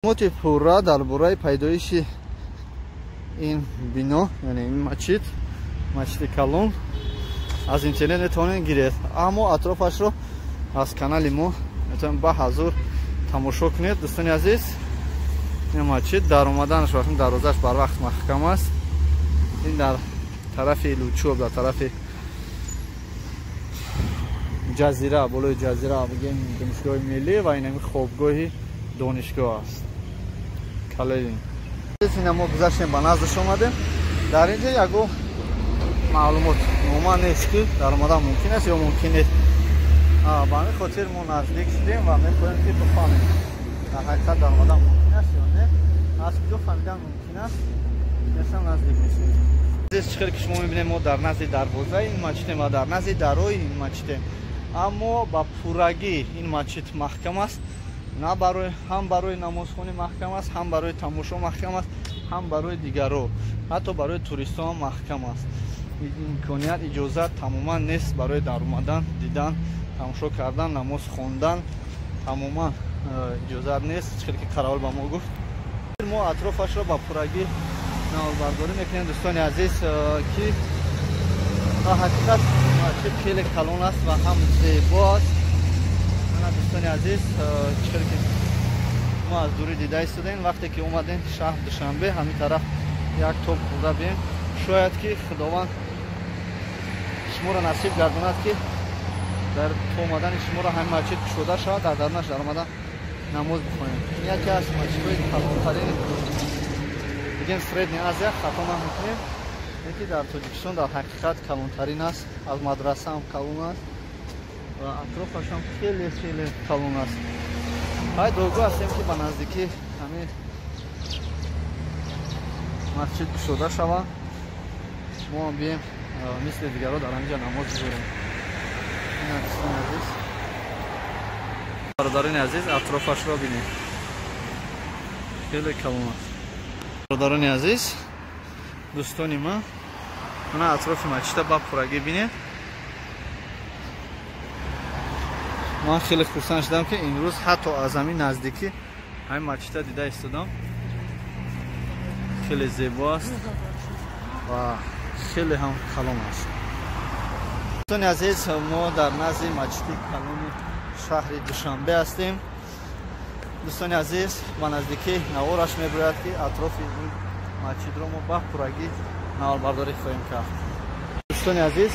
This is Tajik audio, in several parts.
маълумоти пурра дар бораи пайдоиши ин бино, яъне ин масҷиди калон аз интернет метавонед гиред, аммо атрофашро аз канали мо метавонед ба ҳазур тамошо кунед. дӯстони азиз, ин масҷид дар омаданаш вақти дарозаш барвақт маҳкам аст. ин дар тарафи лучоб, дар тарафи ҷазира, болои ҷазира бигем донишгоҳи миллӣ ва ин хобгоҳи донишгоҳ аст. каледин ина мо гузаштем ба наздаш омадем. дар ин ҷо ягон маълумот нома нест ки дар омадан мумкин аст ё мумкин нест. ба ҳамин хотир мо наздик шудем ва мехоҳем ки бифаҳмем дар ҳақиқат дар омадан мумкин аст ё не. аз куҷо фаҳмидан мумкин аст, несам наздик мешавем. чӣ хеле ки шумо мебинед, мо дар назди дарвозаи ин масҷидем ва дар назди дарои ин масҷидем, аммо ба пуррагӣ ин масҷид маҳкам аст. на барои ҳам барои намозхонӣ маҳкам аст, ҳам барои тамошо маҳкам аст, ҳам барои дигаро, ҳатто барои туристон ҳам маҳкам аст. имконият, иҷозат тамоман нест барои дар омадан, дидан, тамошо кардан, намоз хондан тамоман иҷозат нест. чӣ хеле ки қаравал ба мо гуфт. мо атрофашро ба пуррагӣ навбардорӣ мекунем. дӯстони азиз, ки ба ҳақиқат масҷид хеле калон аст ва ҳам зебо аст. дӯстони азиз, чӣ хеле ки мо аз дурӣ дида истодаем, вақте ки омадем шаҳр душанбе, ҳамин тараф як топ бурда бием. шояд ки худованд шуморо насиб гардонад ки дар то омадани шуморо ҳамин масҷид кушода шавад, дар дарунаш дар омадан намоз бихонем. ин яке аз масҷидҳои калонтарини бигем средни азия, хато намекунем. ин ки дар тоҷикистон дар ҳақиқат калонтарин аст. аз мадраса ҳам калон аст ва атрофашам хеле хеле калон аст. ҳай догоҳ ҳастем ки ба наздикӣ ҳамин масҷид кушода шавад, мо ҳам бием мисли дигаро дар ҳамин ҷо намоз бигӯрем. ин дӯстони азиз, бародарони азиз, атрофашро бинед, хеле калон аст. бародарони азиз, дӯстони ман, мана атрофи масҷида ба пуррагӣ бинед. ман хеле хурсанд шудам ки имрӯз ҳатто аз ҳамин наздикӣ ҳамин масҷида дида истодам. хеле зебо аст ва хеле ҳам калон аст. дӯстони азиз, мо дар назди масҷиди калони шаҳри душанбе ҳастем. дӯстони азиз, ба наздикӣ навораш мебояд ки атрофи ин масҷидро мо ба пуррагӣ навбардорӣ хоҳем кард. дӯстони азиз,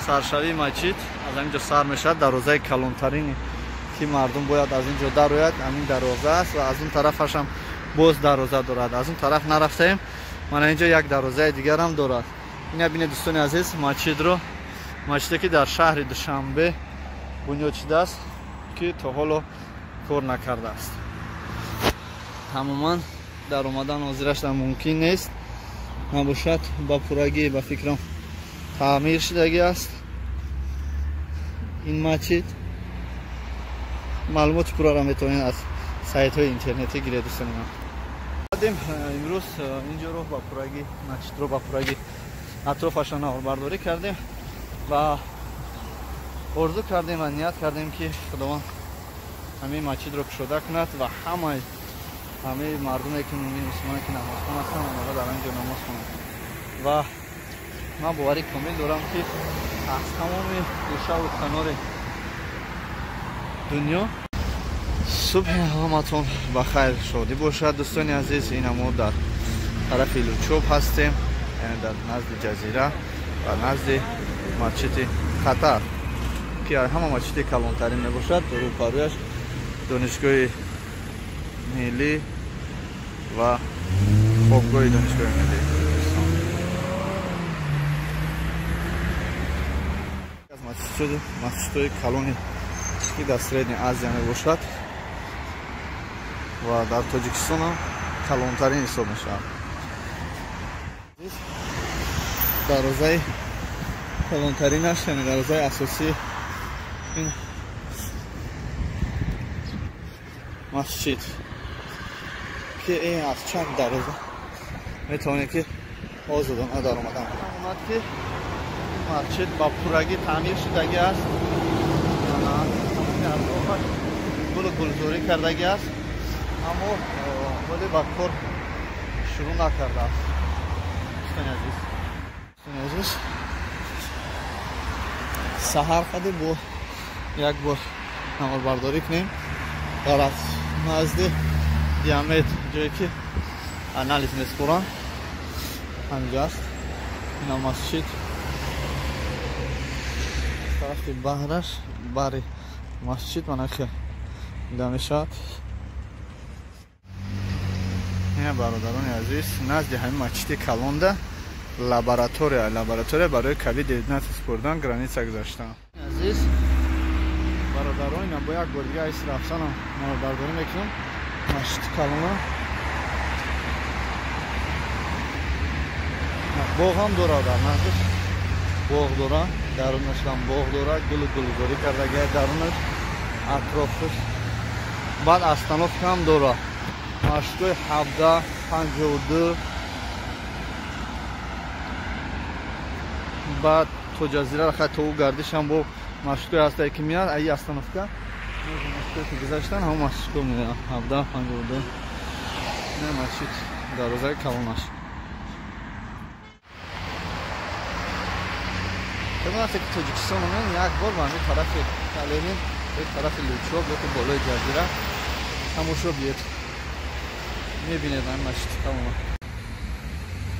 саршавии масҷид аз ҳамин ҷо сар мешавад. дарозаи калонтарини ки мардум бояд аз ин ҷо дарояд ҳамин дароза аст ва аз он тарафашам боз дароза дорад. аз он тараф нарафтаем, мана ин ҷо як дарозаи дигарам дорад. ина бинед дӯстони азиз, масҷидро, масҷиде ки дар шаҳри душанбе бунёд шудааст, ки то ҳоло кор накардааст. тамоман дар омадан ҳозираштан мумкин нест, набошад ба пуррагӣ ба фикрам таъмир шудагӣ аст ин масҷид. маълумоти пурраро метавонед аз сайтҳои интернетӣ гиред. дӯстони ман, имрӯз ин ҷоро ба пуррагӣ, масҷидро ба пуррагӣ атрофашро навбардорӣ кардем ва орзу кардем ва ният кардем ки худованд ҳамин масҷидро кушода кунад ва ҳамаи мардуме ки мусулмоне ки намозхон ҳастанд омада дар ин ҷо намоз хонанд. ва ман боварӣ комил дорам ки аз тамоми гӯшаву канори дунё субҳи ҳаматон ба хайр шодӣ бошад. дӯстони азиз, ина мо дар тарафи лучоб ҳастем, яъне дар назди ҷазира ва назди масҷиди қатар, ки ҳама масҷиди калонтарин мебошад. рӯпарӯяш донишгоҳи миллӣ ва хобгоҳи донишгоҳи миллӣ. аз масҷидҳои калони ки дар средни азия мебошад ва дар тоҷикистон ҳам калонтарин ҳисоб мешавад. дарозаи калонтаринаш, яъне дарозаи асосии ин масҷид ки ин аз чанд дароза метавонед ки озодона дар омадан омад ки масҷид ба пуррагӣ таъмир шудагӣ аст. гулзорӣ кардагӣ аст. اما ولی با کار شروع نکرده است. دوستان عزیز سحر خواهده با یک بار نمال برداری کنیم در از نزد دیامت جایی که انالیز میسپورن همینجا است. اینا مسجد طرف بحرش باری مسجد مناخه دانشات. این برادران عزیز نزد همین مسجد کلونده لابراتوری برای کوید-19 سپردن گرانیسا گذاشتن. عزیز برادران اینا با یک بار دیگه ایس رفتن ما برداری میکنیم مسجد کلونده. باغ هم داره در نزدیک باغ داره درونش هم باغ داره گلگوری کرده درونش اطرافش بعد استانوف هم داره مشتوی 1752 بعد تو جزیره رخت تو گردش هم با مشتوی هسته که میاد ای استانوف که مشتوی که گذاشتن هم مشتوی میده 1752 نه مسجد در روزه کلونش. وقتی که تاجیکستان من یک بار به همین طرف کلمین به طرف لوچو به بالای جزیره هموشو بیاد میبینید من مسجد کلون.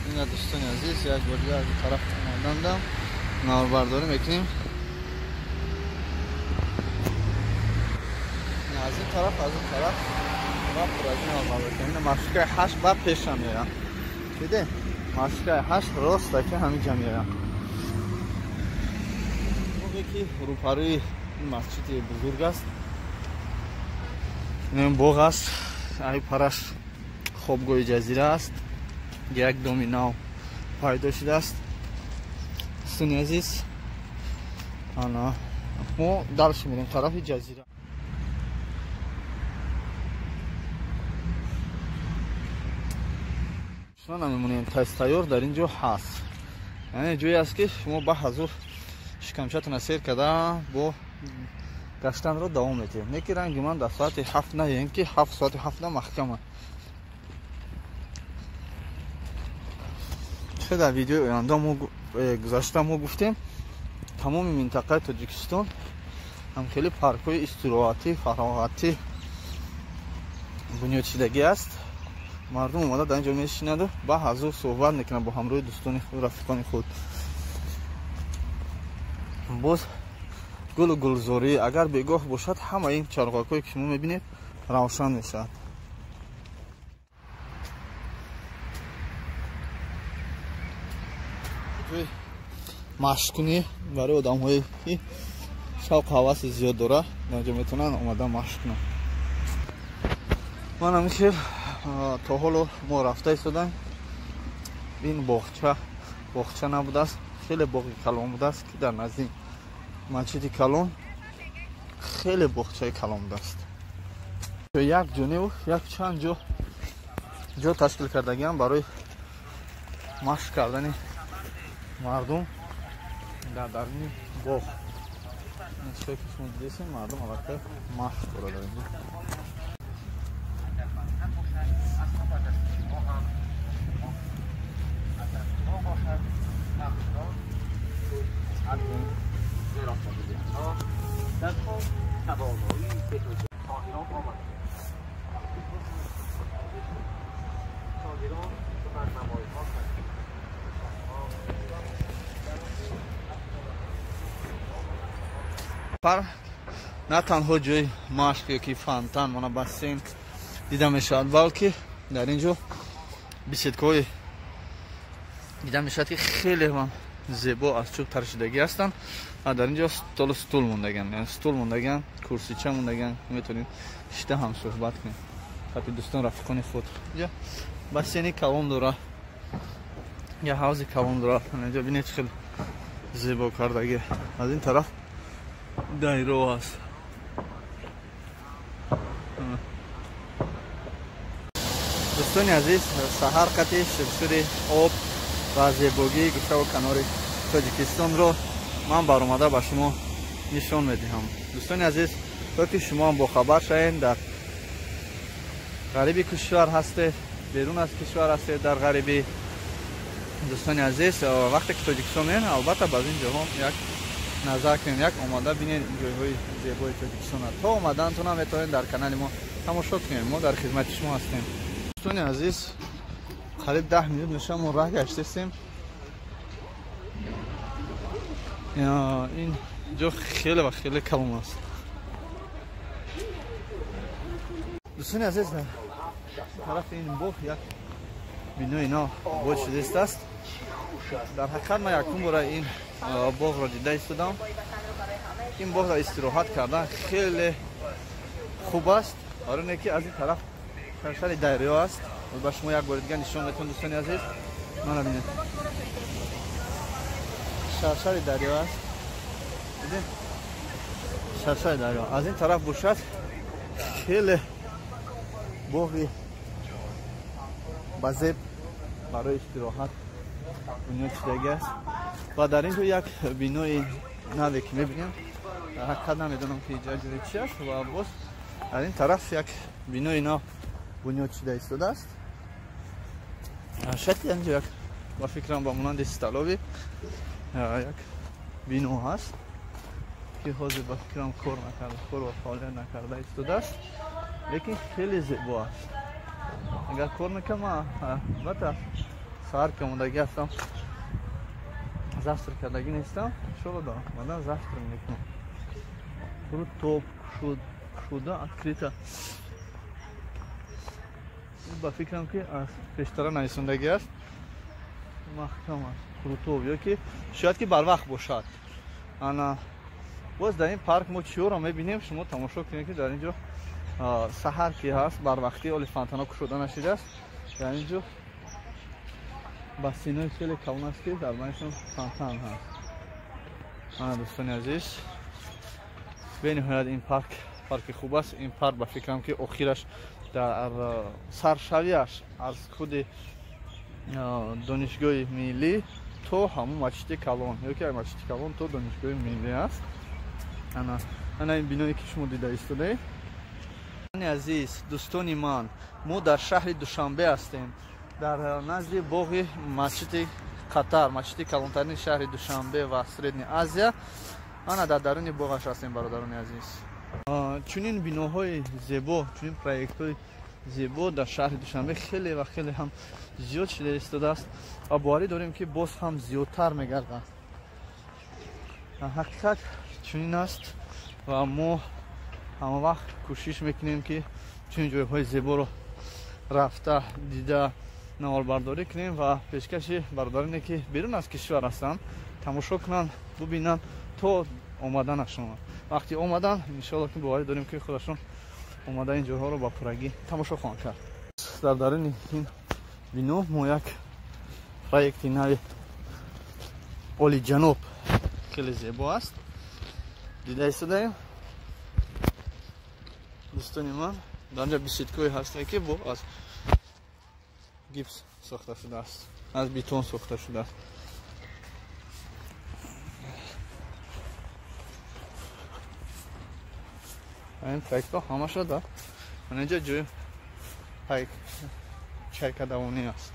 این دوستان عزیز یک بار دیگه از این طرف آمدندم نار برداری میکنیم. از این طرف و پر از این نار برداری کنیم. مشکای 8 بعد پیش هم میرم دیده مشکای 8 راست که همینجا میرم که روپروی این مسجد بزرگ است. این باغ است ای پرش خوابگاه جزیره است. یک دومینو پیدا شده است. دوستان عزیز انا ما درش میریم طرف جزیره. شما نمیمونیم تست تیار در اینجا هست. یعنی جایی است که شما با حضور شکمچتون سیر کرده با گشتن رو دوام میتیم. نیکی رنگی من در ساعت 7 نه یعنی که 7 ساعت 7 نه محکمه. چه در ویدیو آینده ما گذاشته ما گفتیم تمام منطقه تاجیکستان هم خیلی پارک‌های استراحتی فراغتی بنیاد شدگی است. مردم اومده در اینجا میشینند و با حضور صحبت میکنند با همراه دوستان خود رفیقان خود. باز گل و گلزاری اگر بگاه باشد همه این چراغ‌هایی که شما میبینید روشن میشد. مشق برای آدم‌هایی که شوق هوس زیاد داره اینجا میتونن اومدن مشق کنن. من همیشه تا حالا ما رفته ایستادم این باغچه نبوده است. خیلی باغ کلان بوده است که در نزدیک مسجد کلان خیلی باغچه کلان بوده است. یک جونه و یک چند جا تشکیل کردگی هم برای مشق کردن مردم در درون باغ. نشکه که شما دیدید مردم البته مشق داره در اینجا. نه تنها جای مشق یکی فانتان مانا بسین دیده میشد بلکه در اینجا بیسیدکای دیده میشد که خیلی هم زیبا از چوب تراشیدگی هستن. در اینجا استول موندگن یعنی استول موندگن کرسیچه موندگن میتونید شده هم صحبت کنید خاطر دوستان رفیقان خود. اینجا بسینی کلام داره یا حوض کلام داره. اینجا بینید خیلی زیبا کردگی. از این طرف دایره هست. دوستان عزیز سحر قطعی شبسور آب و زیبایی گشته و کنار تاجیکستان رو من برآمده به شما نشان میدهم. دوستان عزیز تا که شما با خبر شوید در غریبی کشور هسته، بیرون از کشور هسته در غریبی دوستان عزیز، وقتی که تاجیکستان میان البته باز این جاها یک نظر کنید، یک آماده بینید جایهای زیبای تاجیکستان. تا اومدن تو نمیتونید در کانال ما تماشا کنید، ما در خدمت شما هستیم. دوستان عزیز قریب 10 minut میشه ما راه گشتیم. این جا خیلی و خیلی کلان است. دوستان عزیز طرف این باغ یک بینو اینا بود شده است. در حقیقت من یکم برای این باغ را دیده ایستادم. این باغ را استراحت کردن خیلی خوب است. آره که از این طرف شرشر دریا است. با شما یک بار دیگه نشون میدم دوستان عزیز. من ببینید شرشر دریا است. دیدین شرشر دریا از این طرف باشد خیلی باغی بزرگ برای استراحت بنا شده است. و در اینجا یک بینوی نوی که میبینیم، در حقیقت نمیدونم که اینجا جوری چی است. و باز در این طرف یک بینوی نو بنیاد شده ایستاده است. شکل اینجا یک با فکرم با مانند استالوی یک بینو هست که حاضر با فکرم کار نکرده، کار و فعالیت نکرده ایستاده است، لیکن خیلی زیبا است. اگر کار میکنم البته سهر که اومدگی هستم، زفتر کردگی نیستم، شغل دارم مادم زفتر میکنم. برو توپ شده اکریتا با فکرم که از پیشتره نویسندگی است، محکم است. خروطوب یا که شاید که بر وقت باشد. انا باز در این پارک ما چیو را میبینیم، شما تماشا کنید که در اینجا سحر که هست بر وقتی الیفانتانا کشوده نشده است. در اینجا بسینای خیلی کلان است که در بینشون فانتان هست. دوستان عزیز به نهایت این پارک خوب است. این پارک با فکرم که آخرش در سرشویش از خود دانشگاه ملی تو همون مسجد کلان یا که مسجد کلان تو دانشگاه ملی است. انا این بینایی که شما دیده ایستاده. عزیز دوستان من، ما در شهر دوشنبه هستیم، در نزد باغ مسجد قطر، مسجد کلانترین شهر دوشنبه و سرید آسیا. انا در درون باغش هستیم برادران عزیز. چنین بیناهای زیبا، چنین پروژه‌های زیبا در شهر دوشنبه خیلی و خیلی هم زیاد شده ایستاده است و باوری داریم که باز هم زیادتر میگردد. حقیقت چنین است و ما همه وقت کوشش میکنیم که چنین جایهای زیبا رو رفته دیده نوار برداری کنیم و پیشکش برادرانی که بیرون از کشور هستند تماشا کنن، ببینن تا آمدنشون. وقتی آمدن انشاءالله که باوری داریم که خودشون آمده این جاها رو با پرگی تماشا خواهند کرد. در درون این بینو ما یک پروژه نوی اولی جنوب خیلی زیبا است دیده ایستادیم. دوستان من در اینجا بیسیتکوی هست که با از گیپس ساخته شده است، از بیتون ساخته شده است. این پایک ها همه شده. من اینجا جوی پایک چای کدوانی است.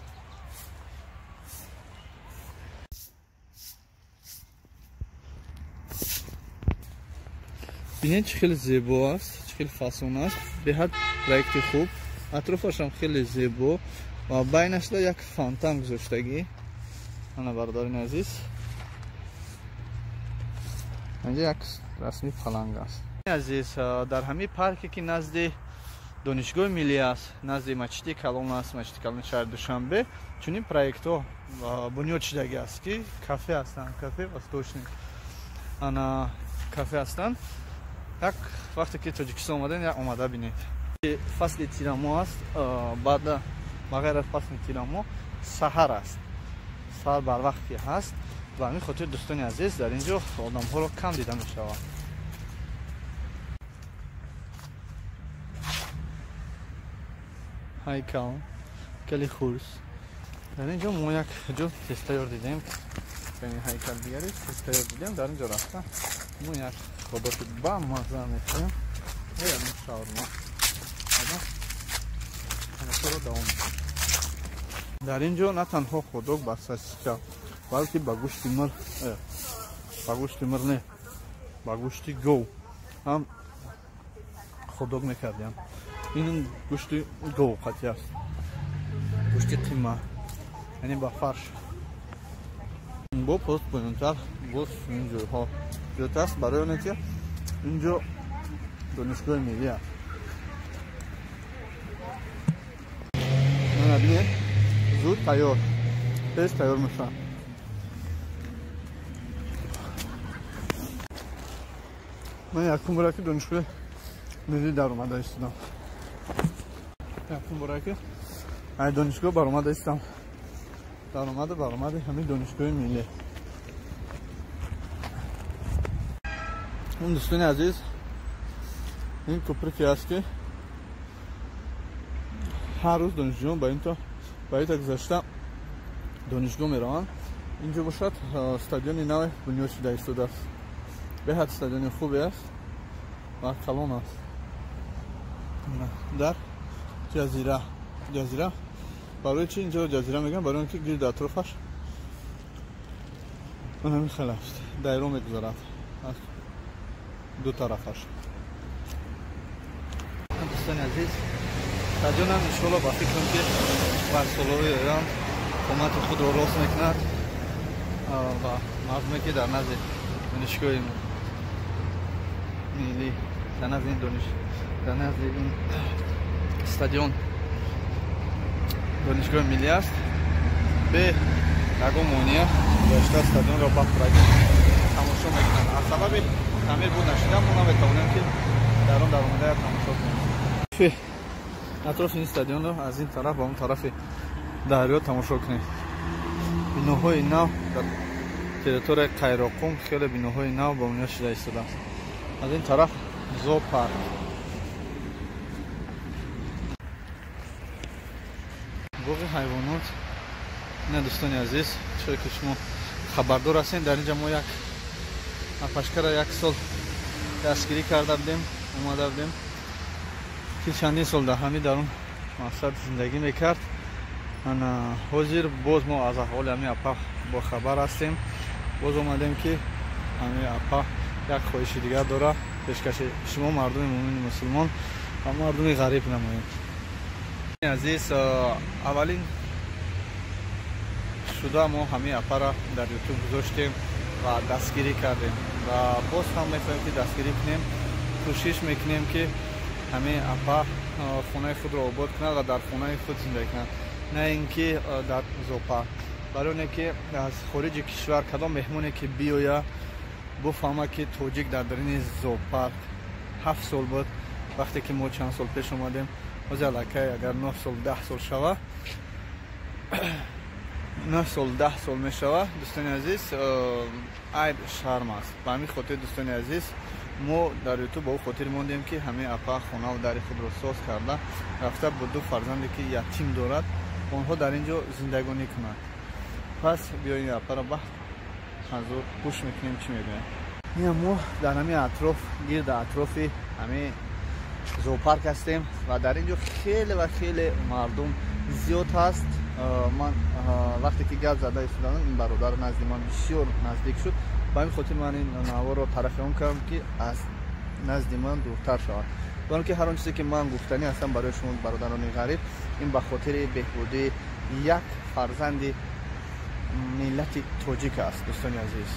بینید چه خیلی زیبا است، چه خیلی فاسون است، به حد پروژه خوب، اطرافش هم خیلی زیبا و بینش یک فانتان گذاشتگی. انا برادران عزیز اینجا یک رسمی پلنگ است. عزیز در همین پارکی که نزد دانشگاه ملی است، نزد مسجد کلان است، مسجد کلان شهر دوشنبه، چنین پروژه ها بنیاد شدگی است که کافه هستند، کافه و استوشنی انا کافه هستند. یک وقتی که تاجیکستان اومدن یا اومده بینید. فصل تیرامو است، بعد بغیر از فصل تیرامو سحر است، سحر بر وقتی هست و همین خاطر دوستان عزیز در اینجا آدم ها رو کم دیده می شود. هیکل کلی خورس در اینجا ما یک جو تستایار دیدیم، یعنی هیکل دیگری تستایار دیدیم در اینجا رفتن. ما یک خودت با مزه میکنیم یا شاورما давом мекунем. дар ин ҷо на танҳо ходок ба сосиска, балки ба гӯшти мир, ба гӯшти мир не, ба гӯшти гов ҳам ходок мекардем. ин гӯшти гов қатъи аст, гӯшти қима, яъне ба фарш. бо пост буюнтар боз ин ҷойҳо зиёд аст, барои оне ки ин ҷо донишгоҳи миллӣ аст. мана бинед зуд тайёр, тез тайёр мешавад. ман якум бора ки донишгоҳи миллӣ дар омада истодам. якум бора ки ай донишгоҳ баромада истам. баромади ҳамин донишгоҳи миллӣ. ин дӯстони азиз, ин кӯприке аст ки ҳар рӯз донишҷӯён ба ин то гузашта донишгоҳ мераванд. ин ҷо бошад стадиони наве бунёд шуда истодааст. беҳад стадиони хубе аст ва калон аст. дар ҷазира барои чи инҷо ҷазира мегӯям? Барои он ки гирди атрофаш ҳамин хел аст, дайро мегузарад аз ду тарафаш. дӯстони азиз, стадионам иншоалло ба фикрам ки бар солҳои оям омади худро рост мекунад ва мардуме ки дар назди донишгоҳи миллӣ, дар назди ин стадион донишгоҳи миллӣ аст, бе ягон монеа гузашта стадионро ба пурраки тамошо мекунанд. аз сабаби таъмир буд нашида мо наметавонем ки дар он даромада тамошо кунем. атрофи ин стадионро аз ин тараф ба он тарафи дарё тамошо кунем. биноҳои нав дар территорияи қайроқум хеле биноҳои нав ба бунёд шуда истодааст. аз ин тараф зоопарк. боғи ҳайвонот. ина дӯстони азиз, чоре ки шумо хабардор ҳастем, дар ин ҷо мо пашкара як сол дастгирӣ карда будем, омада будем ки чандин сол дар ҳамин дар он мақсад зиндагӣ мекард. ҳозир боз мо аз аҳволи ҳамин апа бохабар ҳастем. боз омадем ки ҳамин апа як хоҳиши дигар дора, пешкаши шумо мардуми муъмини мусулмон ва мардуми ғариб намоем. азиз, аввалин шуда мо ҳамин апара дар ютуб гузоштем ва дастгирӣ кардем ва боз ҳам мехоҳем ки дастгирӣ кунем. кӯшиш мекунем ки ҳамин апа хонаи худро обод кунад ва дар хонаи худ зиндагӣ кунад, на ин ки дар зоопарк. барои оне ки аз хориҷи кишвар кадом меҳмоне ки биёя буфаҳма ки тоҷик дар дарини зоопарк 7 сол буд. вақте ки мо чанд сол пеш омадем, ҳозир аллакай агар 9 сол 10 сол шава, 9 сол 10 сол мешава. дӯстони азиз, айб шарм аст. ба ҳамин хотир дӯстони азиз, мо дар ютуб ба ӯ хотир мондем ки ҳамин апа хонаву дари худро соз карда рафта бо 2 фарзанде ки ятим дорад, онҳо дар ин ҷо зиндагонӣ кунад. пас биёин апаро ба ҳазур гӯш мекунем чӣ мегӯяд. ина мо дар ҳамин атроф, гирда атрофи ҳамин зоопарк ҳастем ва дар ин ҷо хеле ва хеле мардум зиёд ҳаст. ман вақте ки гап зада истодам, ин бародар назди ман бисёр наздик шуд. ба ҳамин хотир ман ин наворо тарафи он кардам ки аз назди ман дуртар шавад. барои ки ҳар он чизе ки ман гуфтанӣ ҳастам барои шумо бародарони ғариб, ин ба хотири беҳбудии як фарзанди миллати тоҷик аст. дӯстони азиз,